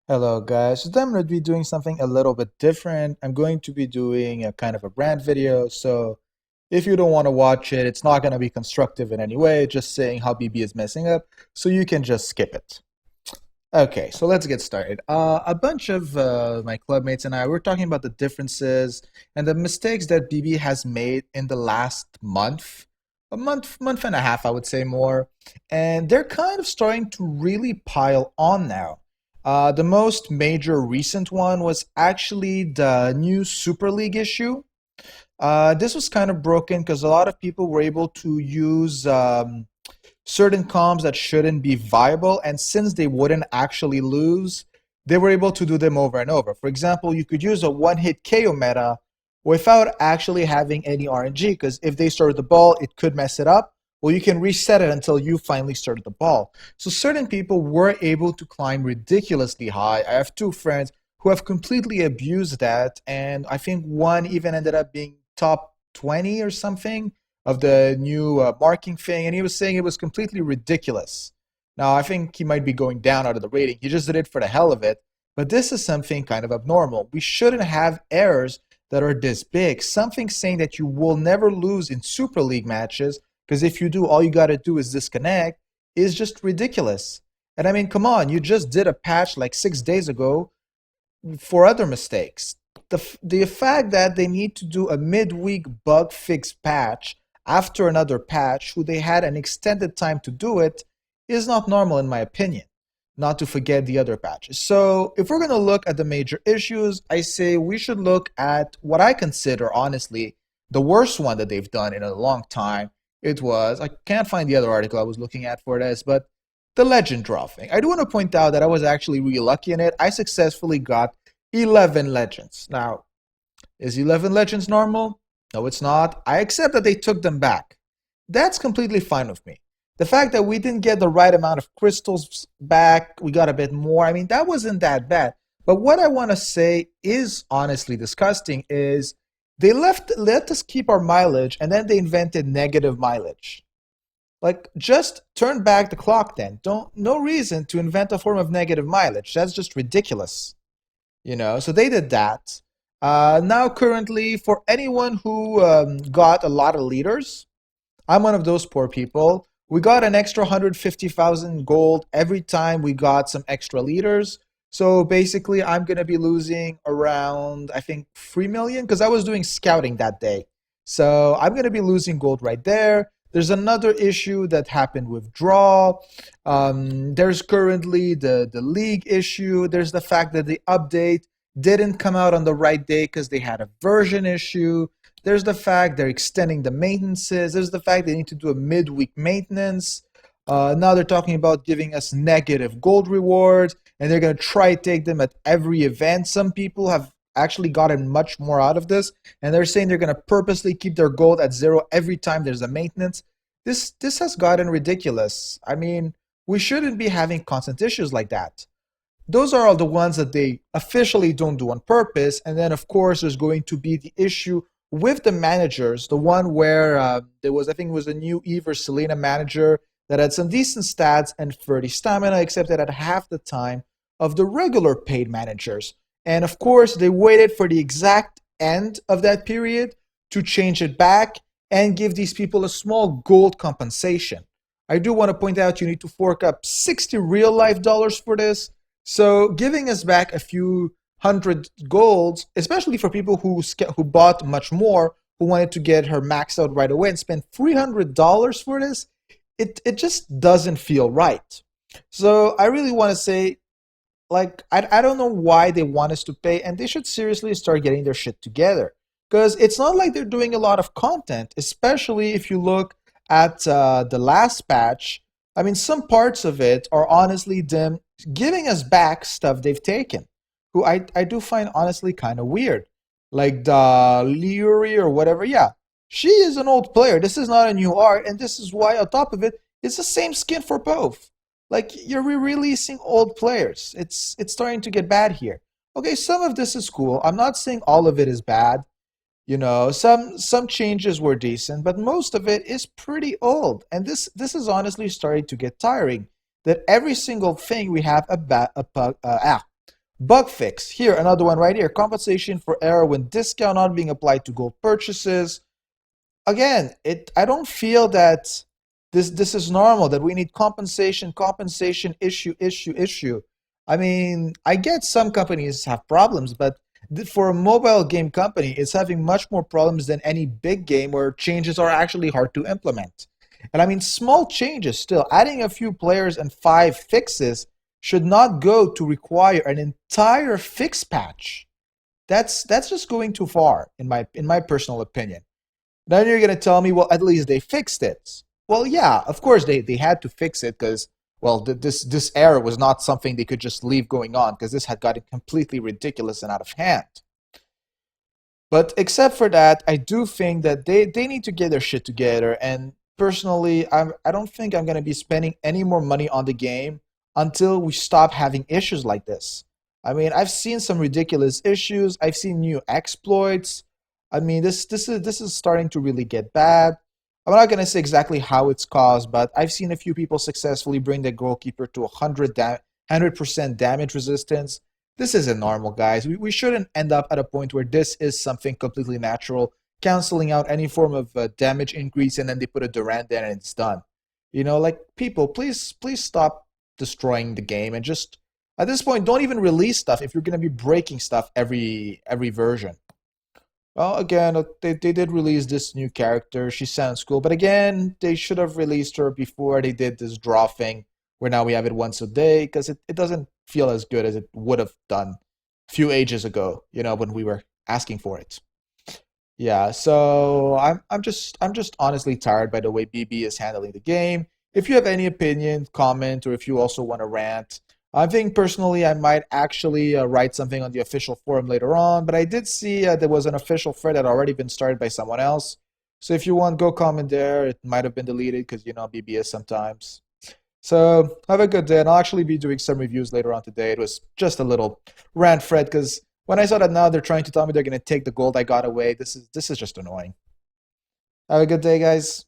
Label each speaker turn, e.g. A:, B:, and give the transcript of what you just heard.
A: Hello guys, today I'm going to be doing something a little bit different. I'm going to be doing a kind of a rant video, so if you don't want to watch it, it's not going to be constructive in any way, just saying how BB is messing up, so you can just skip it. Okay, so let's get started. A bunch of my clubmates and I were talking about the differences and the mistakes that BB has made in the last month, month and a half, I would say more, and they're kind of starting to really pile on now. The most major recent one was actually the new Super League issue. This was kind of broken because a lot of people were able to use certain comms that shouldn't be viable, and since they wouldn't actually lose, they were able to do them over and over. For example, you could use a one-hit KO meta without actually having any RNG, because if they started the ball, it could mess it up. Well, you can reset it until you finally started the ball. So certain people were able to climb ridiculously high. I have two friends who have completely abused that, and I think one even ended up being top 20 or something of the new marking thing, and he was saying it was completely ridiculous. Now, I think he might be going down out of the rating. He just did it for the hell of it, but this is something kind of abnormal. We shouldn't have errors that are this big. Something saying that you will never lose in Super League matches, because if you do, all you got to do is disconnect, is just ridiculous. And I mean, come on, you just did a patch like 6 days ago for other mistakes. The fact that they need to do a midweek bug fix patch after another patch, who they had an extended time to do it, is not normal in my opinion. Not to forget the other patches. So if we're going to look at the major issues, I say we should look at what I consider, honestly, the worst one that they've done in a long time. It was, I can't find the other article I was looking at for this, but the legend draw thing. I do want to point out that I was actually really lucky in it. I successfully got 11 legends. Now, is 11 legends normal? No, it's not. I accept that they took them back. That's completely fine with me. The fact that we didn't get the right amount of crystals back, we got a bit more. I mean, that wasn't that bad. But what I want to say is honestly disgusting is they let us keep our mileage, and then they invented negative mileage. Like, just turn back the clock then. Don't No reason to invent a form of negative mileage. That's just ridiculous. So they did that. Now, currently, for anyone who got a lot of leaders, I'm one of those poor people. We got an extra 150,000 gold every time we got some extra leaders. So basically, I'm going to be losing around, I think, 3 million because I was doing scouting that day. So I'm going to be losing gold right there. There's another issue that happened with draw. There's currently the league issue. There's the fact that the update didn't come out on the right day because they had a version issue. There's the fact they're extending the maintenances. There's the fact they need to do a midweek maintenance. Now they're talking about giving us negative gold rewards, and they're going to try to take them at every event. Some people have actually gotten much more out of this, and they're saying they're going to purposely keep their gold at zero every time there's a maintenance. This has gotten ridiculous. I mean, we shouldn't be having constant issues like that. Those are all the ones that they officially don't do on purpose. And then, of course, there's going to be the issue with the managers, the one where there was, I think it was a new Eve or Selena manager that had some decent stats and 30 stamina, except that at half the time of the regular paid managers. And of course, they waited for the exact end of that period to change it back and give these people a small gold compensation. I do want to point out you need to fork up 60 real life dollars for this. So giving us back a few hundred golds, especially for people who bought much more, who wanted to get her maxed out right away and spend $300 for this, it just doesn't feel right. So I really want to say, like, I don't know why they want us to pay, and they should seriously start getting their shit together. Because it's not like they're doing a lot of content, especially if you look at the last patch. I mean, some parts of it are honestly them giving us back stuff they've taken, who I do find honestly kind of weird. Like the Leary or whatever. Yeah, she is an old player. This is not a new art, and this is why, on top of it, it's the same skin for both. Like, you're re-releasing old players. It's starting to get bad here. Okay, some of this is cool. I'm not saying all of it is bad. Some changes were decent, but most of it is pretty old. And this is honestly starting to get tiring. That every single thing we have Bug fix. Here, another one right here. Compensation for error when discount not being applied to gold purchases. Again, I don't feel that this is normal, that we need compensation, issue. I mean, I get some companies have problems, but for a mobile game company, it's having much more problems than any big game where changes are actually hard to implement. And I mean, small changes still, adding a few players and 5 fixes should not go to require an entire fix patch. That's just going too far in my personal opinion. Then you're gonna tell me, well, at least they fixed it. Well, yeah, of course they had to fix it because well, this error was not something they could just leave going on because this had gotten completely ridiculous and out of hand. But except for that, I do think that they need to get their shit together. And personally, I don't think I'm gonna be spending any more money on the game until we stop having issues like this. I mean, I've seen some ridiculous issues. I've seen new exploits. I mean, this is starting to really get bad. I'm not gonna say exactly how it's caused, but I've seen a few people successfully bring the goalkeeper to 100% damage resistance. This isn't normal, guys. We shouldn't end up at a point where this is something completely natural, canceling out any form of damage increase, and then they put a Durant there and it's done. You know, like people, please stop destroying the game and just at this point don't even release stuff if you're gonna be breaking stuff every version. Well, again, they did release this new character. She sounds cool, but again, they should have released her before they did this draw thing, where now we have it once a day, because it doesn't feel as good as it would have done a few ages ago, you know, when we were asking for it. Yeah, so I'm just honestly tired by the way BB is handling the game. If you have any opinion, comment, or if you also want to rant, I think personally I might actually write something on the official forum later on. But I did see there was an official thread that had already been started by someone else. So if you want, go comment there. It might have been deleted because you know BB is sometimes. So have a good day, and I'll actually be doing some reviews later on today. It was just a little rant thread because when I saw that now they're trying to tell me they're going to take the gold I got away, this is just annoying. Have a good day, guys.